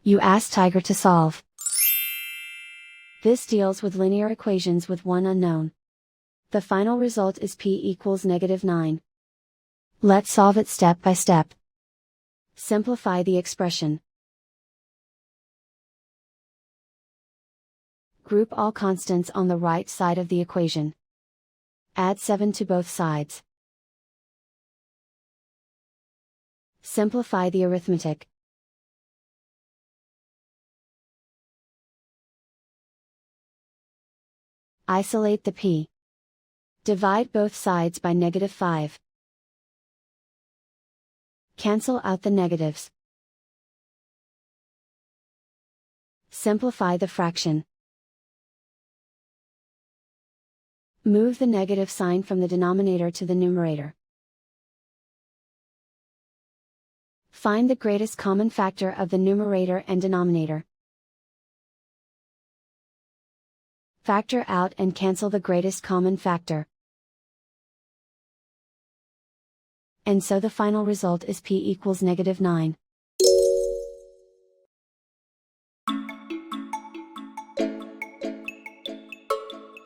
You ask Tiger to solve. This deals with linear equations with one unknown. The final result is p equals -9. Let's solve it step by step. Simplify the expression. Group all constants on the right side of the equation. Add 7 to both sides. Simplify the arithmetic. Isolate the p. Divide both sides by -5. Cancel out the negatives. Simplify the fraction. Move the negative sign from the denominator to the numerator. Find the greatest common factor of the numerator and denominator. Factor out and cancel the greatest common factor. And so the final result is p equals -9.